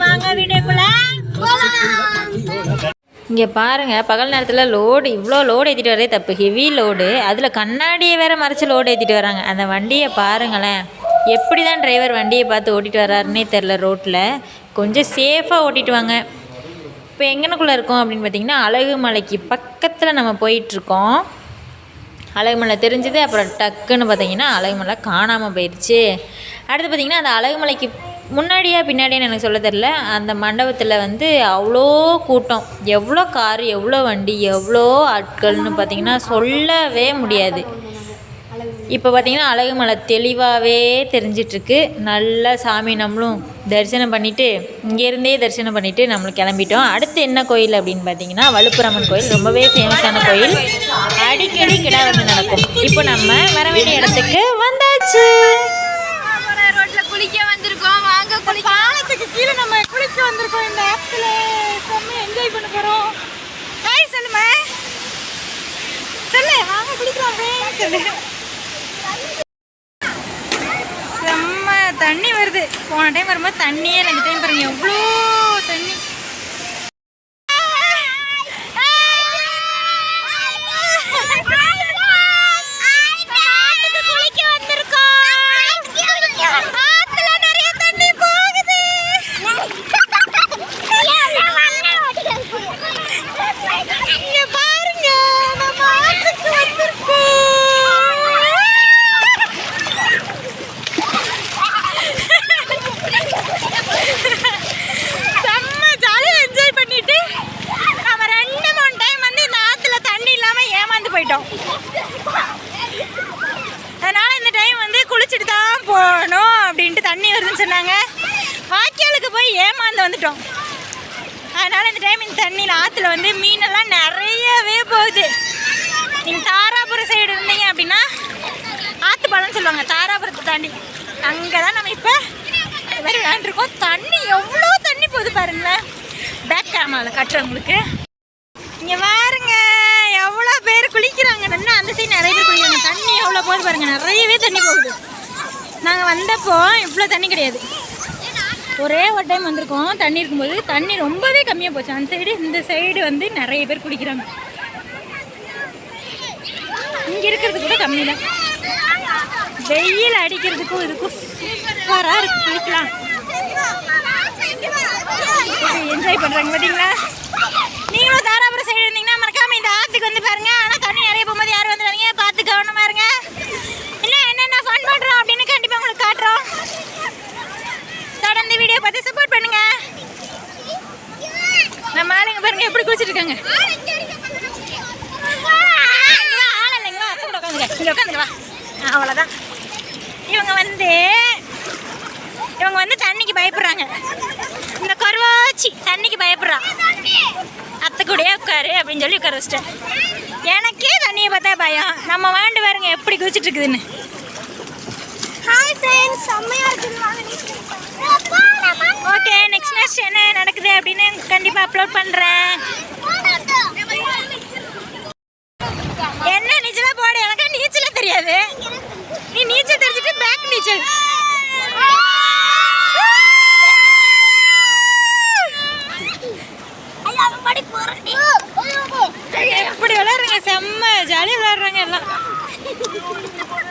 வாங்க வீடியோக்குள்ள இங்கே பாருங்கள், பகல் நேரத்தில் லோடு இவ்வளோ லோடு ஏற்றிட்டு வரதே தப்பு. ஹெவி லோடு, அதில் கண்ணாடியை வேறு மறைச்சி லோடு ஏற்றிட்டு வராங்க. அந்த வண்டியை பாருங்களேன், எப்படி தான் டிரைவர் வண்டியை பார்த்து ஓட்டிகிட்டு வராருன்னே தெரில. ரோட்டில் கொஞ்சம் சேஃபாக ஓட்டிகிட்டு வாங்க. இப்போ எங்கனக்குள்ளே இருக்கோம் அப்படின்னு பார்த்திங்கன்னா, அழகுமலைக்கு பக்கத்தில் நம்ம போயிட்டுருக்கோம். அழகுமலை தெரிஞ்சுது, அப்புறம் டக்குன்னு பார்த்திங்கன்னா அழகுமலை காணாமல் போயிடுச்சு. அடுத்து பார்த்திங்கன்னா, அந்த அழகுமலைக்கு முன்னாடியா பின்னாடியான்னு எனக்கு சொல்ல தெரில. அந்த மண்டபத்தில் வந்து அவ்வளோ கூட்டம், எவ்வளோ காரு, எவ்வளோ வண்டி, எவ்வளோ ஆட்கள்னு பார்த்திங்கன்னா சொல்லவே முடியாது. இப்போ பார்த்திங்கன்னா அழகுமலை தெளிவாகவே தெரிஞ்சிட்ருக்கு. நல்லா சாமி நம்மளும் தரிசனம் பண்ணிவிட்டு, இங்கேருந்தே தரிசனம் பண்ணிவிட்டு நம்மளுக்கு கிளம்பிட்டோம். அடுத்து என்ன கோயில் அப்படின்னு பார்த்திங்கன்னா, வலுப்புரம்மன் கோயில். ரொம்பவே ஃபேமஸான கோயில், அடிக்கடி கிடா வந்து நடக்கும். இப்போ நம்ம வர வேண்டிய இடத்துக்கு வந்தாச்சு. குளிக்க வந்திருக்கோம், வாங்க குளிக்க. பாலத்துக்கு கீழே நம்ம குளிக்க வந்திருக்கோம். இந்த ஆத்துல செம்ம என்ஜாய் பண்ண போறோம். ஹாய் சொல்லுமா, சொல்லு, வாங்க குளிக்கலாம் சொல்லு. செம்ம தண்ணி வருது. போன டைம் வரும்போது தண்ணியே இல்லை, இந்த டைம் பாருங்க எவ்வளோ தண்ணி. அதனால் இந்த டைம் வந்து குளிச்சுட்டு தான் போகணும் அப்படின்ட்டு தண்ணி வருதுன்னு சொன்னாங்க. வாய்க்காலுக்கு போய் ஏமாந்து வந்துட்டோம். அதனால் இந்த டைம் இந்த தண்ணியில் ஆற்றுல வந்து மீனெல்லாம் நிறையவே போகுது. நீங்கள் தாராபுரம் சைடு இருந்தீங்க அப்படின்னா ஆற்றுப்பாலம்னு சொல்லுவாங்க, தாராபுரத்தை தாண்டி அங்கே தான் நம்ம இப்போ இது மாதிரி விளையாண்டுருக்கோம். தண்ணி எவ்வளோ தண்ணி போகுது பாருங்களேன். பேக் கேமராவில் கட்டுறவங்களுக்கு இங்கே பாருங்க எவ்வளோ பேர் குளிக்கிறாங்க. நல்லா அந்த சைடு நிறைய பேர் குளிக்கிறாங்க. தண்ணி எவ்வளோ போகுது பாருங்கள், நிறையவே தண்ணி போகுது. நாங்கள் வந்தப்போ இவ்வளோ தண்ணி கிடையாது. ஒரே ஒரு டைம் வந்திருக்கோம், தண்ணி இருக்கும்போது தண்ணி ரொம்பவே கம்மியாக போச்சு. அந்த சைடு இந்த சைடு வந்து நிறைய பேர் குளிக்கிறாங்க. இங்கே இருக்கிறது கூட கம்மி தான். வெயில் அடிக்கிறதுக்கும் இதுக்கும் சூப்பராக இருக்குது. குளிக்கலாம், என்ஜாய் பண்ணுறாங்க பார்த்தீங்களா. நீங்களும் தாராபுரம் சைடு இருந்தீங்கன்னா மறக்காம இந்த ஆற்றுக்கு வந்து பாருங்க. ஆனால் தண்ணி நிறைய போகும்போது யாரும் வந்துடுறீங்க, பார்த்து கவனமாக இருங்க. இல்லை என்னென்ன ஃபன் பண்ணுறோம் அப்படின்னு கண்டிப்பாக உங்களுக்கு காட்டுறோம். தொடர்ந்து வீடியோ பார்த்து சப்போர்ட் பண்ணுங்க. நம்ம ஆளுங்க பாருங்க எப்படி குளிச்சுட்டு இருக்காங்க. ஆள் இல்லைங்களா, உட்காந்துங்க, இங்கே உட்காந்துங்க வா. அவ்வளோதான். இவங்க வந்து தண்ணிக்கு பயப்படுறாங்க. இந்த கருவாச்சி தண்ணிக்கு பயப்படுறான். அத்தை கூடயே உட்காரு அப்படின்னு சொல்லி உட்கார வச்சிட்டேன். எனக்கே தண்ணியை பார்த்தா பயம். நம்ம வாண்டு பாருங்க எப்படி குதிச்சுட்டு இருக்குதுன்னு. ஹாய் ஃப்ரெண்ட்ஸ், செம்மையா இருக்குங்க. ஓகே, நெக்ஸ்ட் என்ன நடக்குது அப்படின்னு கண்டிப்பாக அப்லோட் பண்ணுறேன். என்ன நீச்சலாக போட, எனக்கு நீச்சலே தெரியாது. நீ நீச்சல் தெரிஞ்சுட்டு பேக் நீச்சல். எப்படி விளையாடுறாங்க, செம்ம ஜாலியாக விளையாடுறாங்க எல்லாம்.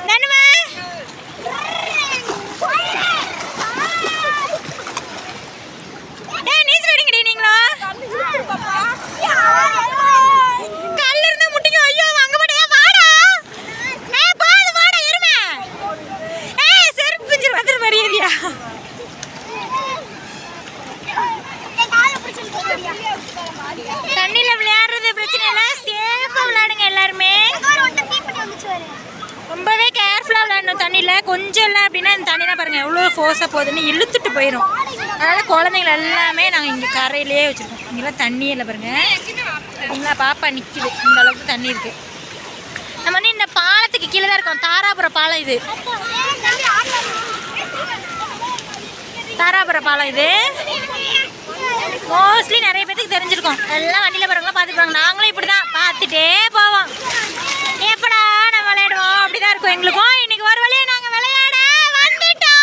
நானுமா நீச்சல் அடிங்கடி. நீங்களா கல் இருந்தா முட்டிங்க. ஐயோ அங்க போட்டியா, வாடா போது வாடா எருமை. செருப்பு பிஞ்சு வந்துரு மரியாதையா. தண்ணியில் விளையாடுறது பிரச்சனை இல்லை, சேஃபாக விளையாடுங்க எல்லாருமே. ரொம்பவே கேர்ஃபுல்லாக விளையாடணும் தண்ணியில். கொஞ்சம் இல்லை அப்படின்னா இந்த தண்ணிலாம் பாருங்கள் எவ்வளோ ஃபோர்ஸாக போகுதுன்னு இழுத்துட்டு போயிடும். அதனால் குழந்தைங்கள எல்லாமே நாங்கள் இங்கே கரையிலே வச்சுருக்கோம். இங்கெல்லாம் தண்ணியே இல்லை பாருங்கள். பார்த்தீங்களா, பாப்பா நிற்கிது, இந்த அளவுக்கு தண்ணி இருக்குது. நம்ம வந்து இந்த பாலத்துக்கு கீழே தான் இருக்கோம். தாராபுரம் பாலம் இது, தாராபுரம் பாலம் இது. மோஸ்ட்லி நிறைய பேருக்கு தெரிஞ்சிருக்கோம். எல்லாம் வண்டியில் போகிறவங்களாம் பார்த்துக்குவாங்க. நாங்களும் இப்படி தான் பார்த்துட்டே போவோம். எப்படா நம்ம விளையாடுவோம் அப்படி தான் இருக்கும் எங்களுக்கும். இன்னைக்கு ஒரு வழியை நாங்கள் விளையாட வந்துட்டோம்.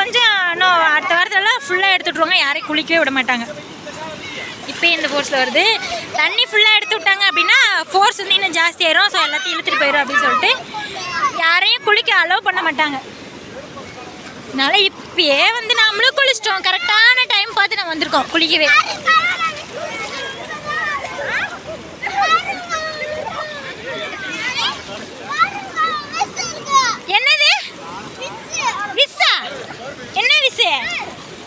கொஞ்சம் இன்னும் அடுத்த வாரத்துலலாம் ஃபுல்லாக எடுத்துட்ருவாங்க, யாரையும் குளிக்கவே விட மாட்டாங்க. இப்போ இந்த ஃபோர்ஸில் வருது. தண்ணி ஃபுல்லாக எடுத்து விட்டாங்க அப்படின்னா ஃபோர்ஸ் வந்து இன்னும் ஜாஸ்தி ஆயிரும். ஸோ எல்லாத்தையும் இழுத்துட்டு போயிடும் அப்படின்னு சொல்லிட்டு யாரையும் குளிக்க அலோவ் பண்ண மாட்டாங்க. அதனால இப்பயே வந்து நம்மளும் குளிச்சிட்டோம், கரெக்டான டைம் பார்த்து நம்ம வந்திருக்கோம் குளிக்கவே. என்னது விஸ்ஸா? என்ன விஸ்ஸு?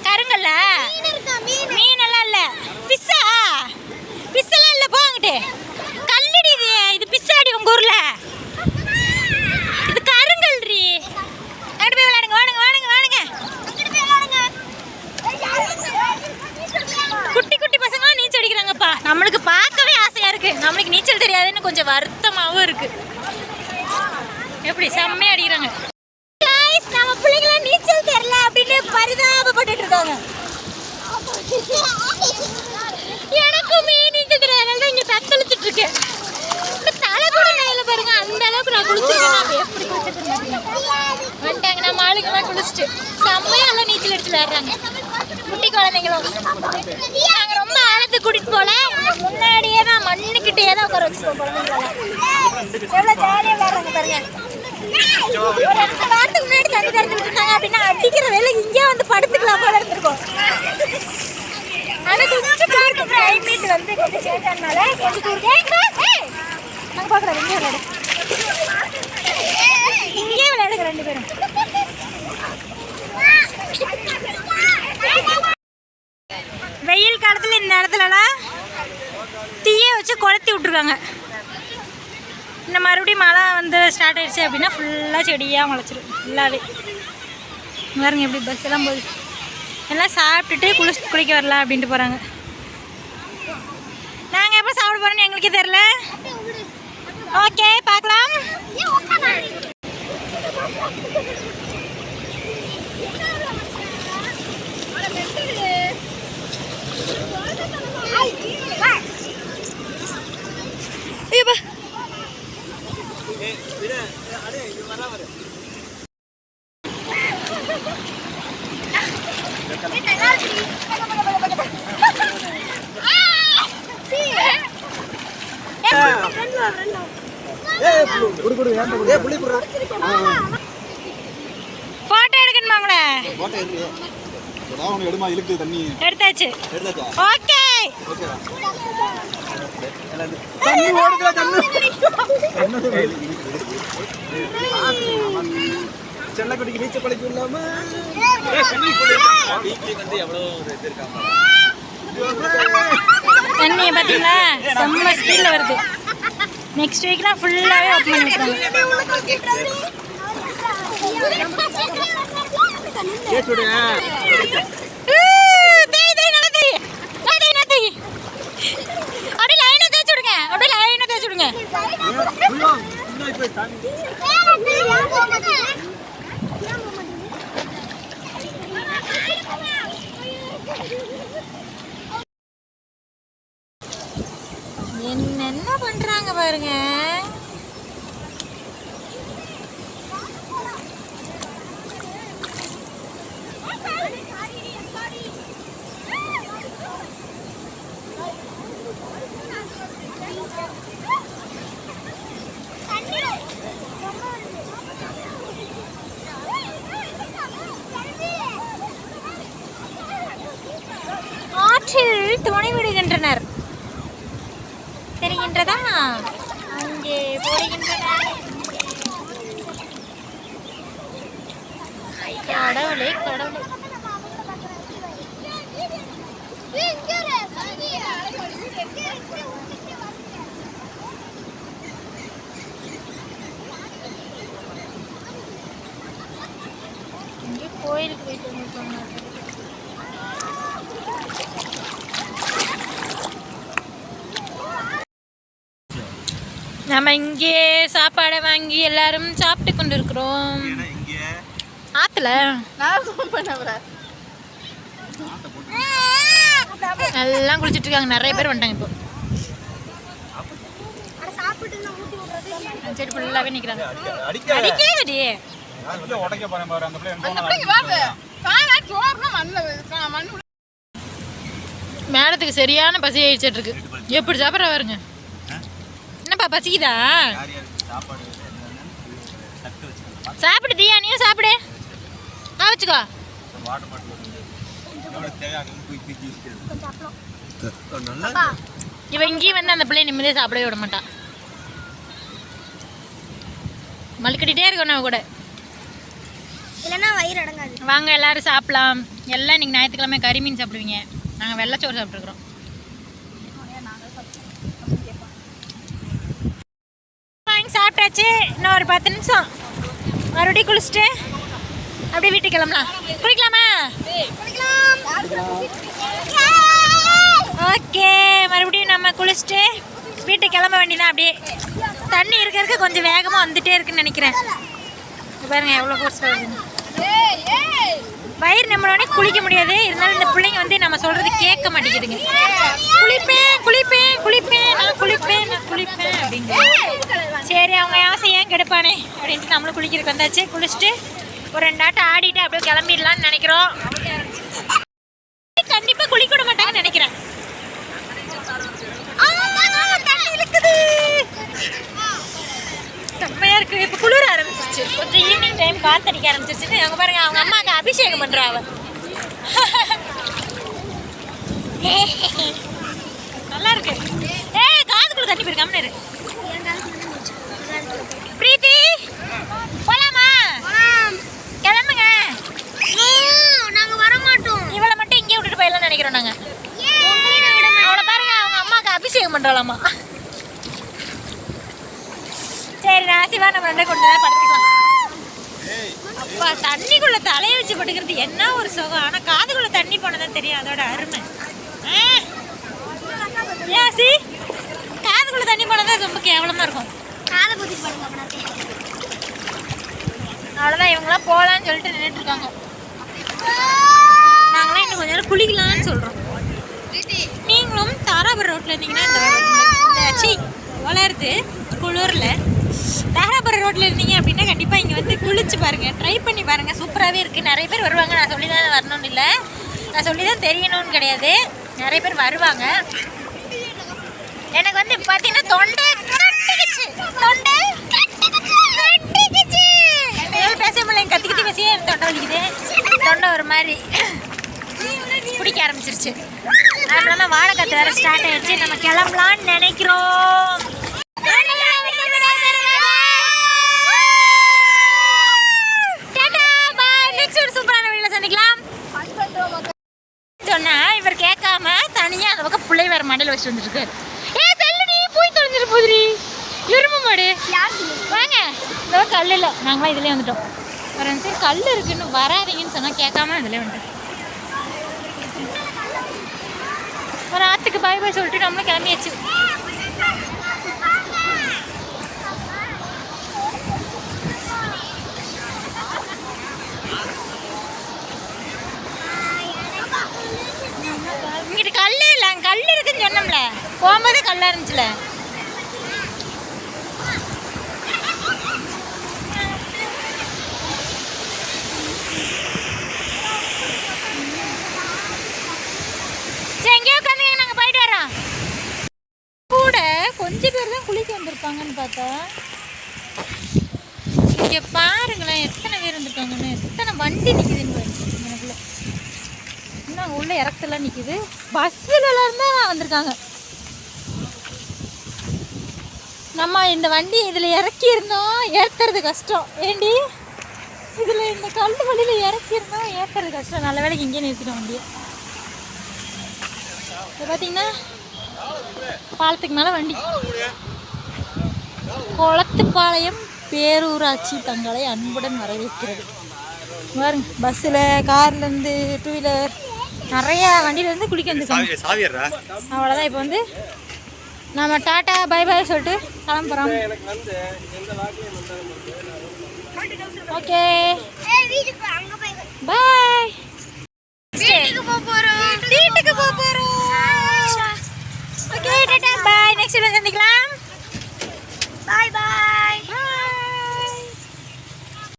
கருங்கல்ல மீனெல்லாம் இல்லை. பிஸ்ஸா? பிஸ்ஸெல்லாம் இல்லை, போங்கிட்டு கல்லடி. இது பிஸ்ஸாடி உங்கள் ஊரில்? இது கருங்கல்றி. அங்கிட்டு போய் விளையாடுங்க. வாடுங்க வாடுங்க வாடுங்க. குட்டி குட்டி பசங்களாம் நீச்சல் அடிக்கிறாங்கப்பா. நம்மளுக்கு பார்க்கவே ஆசையாக இருக்குது. நம்மளுக்கு நீச்சல் தெரியாதுன்னு கொஞ்சம் வருத்தமாகவும் இருக்குது. எப்படி செம்மையாக அடிக்கிறாங்க. நம்ம பிள்ளைங்களாம் நீச்சல் தெரியல அப்படின்னு பரிதாபப்பட்டு இருக்காங்க. எனக்குமே நீச்சல் தெரியாதனால தான் இங்கே தத்தளிச்சுட்டு இருக்கேன். தலை கூட நேரில் பாருங்க, அந்த அளவுக்கு நான் குளிச்சிருக்கேன். எப்படி குளிச்சிருக்கேன் வந்துட்டாங்க நம்ம ஆளுங்கெல்லாம் குளிச்சுட்டு செம்மையாக எல்லாம் நீச்சல் எடுத்து விளையாடுறாங்க. குட்டி குழந்தைங்களும் நாங்கள் ரொம்ப ஆழத்துக்கு கூட்டிகிட்டு போகல, முன்னாடியே தான் மண்ணுக்கிட்டே தான் உட்கார வச்சுருக்கோம் குழந்தைங்களெல்லாம். எவ்வளோ ஜாலியாக விளையாடுறாங்க பாருங்க. ஒரு 2 வாரத்துக்கு முன்னாடி தண்ணி திறந்து விட்டுருந்தாங்க அப்படின்னா அடிக்கிற வேலை இங்கே வந்து படுத்துக்கலாம் போல இருந்திருக்கும். ஆனால் கொஞ்சம் பார்க்க கிளைமேட் வந்து கொஞ்சம் சேஞ்ச் ஆனால கொஞ்சம் நாங்கள் பார்க்குறோம். இங்கே விளையாடு, இங்கே விளையாடுங்க 2 பேரும். வெயில் காலத்தில் இந்த இடத்துலலாம் தீயை வச்சு கொளுத்தி விட்ருக்காங்க. இந்த மறுபடியும் மழை வந்து ஸ்டார்ட் ஆகிடுச்சு அப்படின்னா ஃபுல்லாக செடியாக முளைச்சிரும் ஃபுல்லாகவே. பாருங்க எப்படி பஸ் எல்லாம் போகுது. எல்லாம் சாப்பிட்டுட்டு குளிக்க வரலாம் அப்படின்ட்டு போகிறாங்க. நாங்கள் எப்போ சாப்பிட போகிறோன்னு எங்களுக்கே தெரில. ஓகே பார்க்கலாம். போட்டோ எடுக்கணுமாங்களே? எடுத்தாச்சு. ஓகே செல்லக்குடிக்கு நீச்சல் பழக்கி இல்லாம தண்ணியை பார்த்தீங்களா செம்ம ஸ்பீடில் வருது. நெக்ஸ்ட் வீக்லாம் ஃபுல்லாகவே ஓப்பன் பண்ணி விட்டுருவாங்க. அப்படியே லைனாக தேய்ச்சி விடுங்க, அப்படியே லைனாக தேய்ச்சி விடுங்க. என்னென்ன பண்றாங்க பாருங்க. ஆற்றில் துணை விடுகின்றனர், தெரிகின்றதா? அங்கே போடுகின்றனர். கடவுளே கடவுளே. இங்கே கோயிலுக்கு போயிட்டு வந்துருக்காங்க. நம்ம இங்கே சாப்பாடை வாங்கி எல்லாரும் சாப்பிட்டு கொண்டு இருக்கிறோம். ஆத்துல எல்லாம் குளிச்சுட்டு இருக்காங்க. நிறைய பேர் வந்துட்டாங்க. இப்போ சரி ஃபுல்லாகவே நிற்கிறாங்க. அடிக்கவே மேடத்துக்கு சரியான பசி ஆயிடுச்சிட்டு இருக்கு. எப்படி சாப்பிட்ற வருங்க? என்னப்பா பசிக்குதா? சாப்பிடு தியா, நீயும் சாப்பிடு. வச்சுக்கோ. இவன் இங்கேயும் வந்து அந்த பிள்ளைய நிம்மதியாக சாப்பிடவே விட மாட்டான். மல்கட்டிகிட்டே இருக்கணும் அவ கூட. இல்லைன்னா வயிறு அடங்காது. வாங்க எல்லாரும் சாப்பிடலாம். எல்லாம் இன்னைக்கு ஞாயிற்றுக்கிழமை கறி மீன் சாப்பிடுவீங்க. நாங்கள் வெள்ளைச்சோறு சாப்பிட்ருக்குறோம். வாங்கி சாப்பிட்டாச்சு. இன்னும் ஒரு 10 நிமிஷம் மறுபடியும் குளிச்சுட்டு அப்படியே வீட்டுக்கு கிளம்பலாம். குளிக்கலாமா? ஓகே, மறுபடியும் நம்ம குளிச்சுட்டு வீட்டுக்கு கிளம்ப வேண்டியதான். அப்படியே தண்ணி இருக்க கொஞ்சம் வேகமாக வந்துட்டே இருக்குன்னு நினைக்கிறேன். பாருங்க எவ்வளோ ஃபோர்ஸ் வருதுன்னு. வயிறு நம்மளோட குளிக்க முடியாது. இருந்தாலும் இந்த பிள்ளைங்க வந்து நம்ம சொல்கிறது கேட்க மாட்டேங்குதுங்க. குளிப்பேன் குளிப்பேன் குளிப்பேன் நான் குளிப்பேன் நான் குளிப்பேன் அப்படிங்க. சரி, அவங்க ஆசை ஏன் கெடுப்பானே அப்படின்ட்டு நம்மளும் குளிக்கிறதுக்கு வந்தாச்சு. குளிச்சுட்டு ஒரு 2 ஆட்டம் ஆடிட்டு அப்படியே கிளம்பிடலான்னு நினைக்கிறோம். கண்டிப்பாக குளிக்க விட மாட்டாங்கன்னு நினைக்கிறேன். செம்மையாக இருக்குது. இப்போ குளிர ஆரம்பிச்சிருச்சு. கொஞ்சம் ஈவினிங் டைம் காத்தடிக்க ஆரம்பிச்சிருச்சுன்னு அவங்க பாருங்க, அவங்க அம்மாவுக்கு அபிஷேகம் பண்ணுறா அவ. நல்லா இருக்கு. காதுக்குள்ள தண்ணி போயிருக்காம இரு. பிரீத்தி போலாமா? கிளம்புங்க. நாங்கள் வர மாட்டோம். இவளை மட்டும் இங்கே விட்டுட்டு போயிடலாம்னு நினைக்கிறோம் நாங்கள். அவளை பாருங்க, அவங்க அம்மாவுக்கு அபிஷேகம் பண்ணுறாளாமா. சரி ராசிவா, நம்ம 2 கொஞ்ச நேரம் படுத்துக்கலாம். அப்பா தண்ணிக்குள்ள தலையை வச்சு படுக்கிறது என்ன ஒரு சுகம். ஆனால் காதுக்குள்ள தண்ணி போனதான் தெரியும் அதோட அருமை. ஏசி காதுக்குள்ள தண்ணி போனதான் ரொம்ப கேவலமாக இருக்கும். காதை பற்றி பண்ணுங்க. அவ்வளோதான், இவங்களாம் போகலான்னு சொல்லிட்டு நின்றுட்டு இருக்காங்க. நாங்களாம் இன்னும் கொஞ்ச நேரம் குளிக்கலான்னு சொல்கிறோம். நீங்களும் தாராபுரம் ரோட்டில் இருந்தீங்கன்னா இந்த சி வளருது குளிரில் தாராபுரம் ரோட்டில் இருந்தீங்க அப்படின்னா கண்டிப்பாக இங்கே வந்து குளிச்சு பாருங்கள், ட்ரை பண்ணி பாருங்கள். சூப்பராகவே இருக்குது. நிறைய பேர் வருவாங்க. நான் சொல்லி தான் வரணும்னு இல்லை, நான் சொல்லி தான் தெரியணும்னு கிடையாது. நிறைய பேர் வருவாங்க. எனக்கு வந்து பார்த்தீங்கன்னா தொண்டை கட்டிக்கிச்சு. பேச முடியல, கத்தி பேசியே தொண்டை வலிக்குது. தொண்டை ஒரு மாதிரி பிடிக்க ஆரம்பிச்சிருச்சு. அதனால வாழைக்காத்து வேறு ஸ்டார்ட் ஆயிடுச்சு. நம்ம கிளம்பலான்னு நினைக்கிறோம். சூப்பரான வீட்டில் சந்திக்கலாம் சொன்னா இவர் கேட்காம தனியாக அந்த பக்கம் பிள்ளை வேற மண்டையில் வச்சுட்டு வந்துருக்காரு. செல்லுடி போய் தொலைஞ்சிட்டு போதுரி எருமை மாடு. வாங்க, இந்த கல் இல்லை, நாங்களாம் இதுலேயே வந்துட்டோம். ஒரு நிமிஷம் கல் இருக்குன்னு வராதிங்கன்னு சொன்னால் கேட்காம இதுலேயே வந்துட்டோம். ஒரு ஆற்றுக்கு பாய் பாய் சொல்லிட்டு நம்மளும் கிளம்பியாச்சு. இங்கிட்ட கல் இல்லை, கல் இருக்குன்னு சொன்னோம்ல, போகும்போதே கல்லாக இருந்துச்சுல. எங்கேயோ உட்காந்து நாங்கள் போயிட்டு வரோம். கூட கொஞ்சம் பேர் தான் குளிக்க வந்திருப்பாங்கன்னு பார்த்தா இங்கே பாருங்களேன் எத்தனை பேர் வந்திருக்காங்கன்னு. எத்தனை வண்டி நிற்குதுன்னு எனக்குள்ள. இன்னும் உள்ள இறக்கத்தெல்லாம் நிற்குது. பஸ்ஸுலலாம் தான் வந்திருக்காங்க. நம்ம இந்த வண்டி இதில் இறக்கியிருந்தோம், ஏற்றுறது கஷ்டம். ஏண்டி இதில் இந்த கல் வழியில் இறக்கியிருந்தோம், ஏற்றுறது கஷ்டம். நல்ல வேலைக்கு இங்கேயே நிறுத்திட்டோம் வண்டியை. இப்போ பார்த்தீங்கன்னா பாலத்துக்கு மேலே வண்டி. குளத்துப்பாளையம் பேரூராட்சி தங்களை அன்புடன் வரவேற்கிறது. பாருங்க, பஸ்ஸில், கார்லேருந்து, 2 வீலர் நிறையா வண்டியிலேருந்து குளிக்க வந்துருக்காங்க. அவ்வளோதான். இப்போ வந்து நம்ம டாட்டா பை பாய் சொல்லிட்டு கிளம்புறோம். Okay bye. வீட்டுக்கு போக போகிறோம். ஓகே டாட்டா பாய்.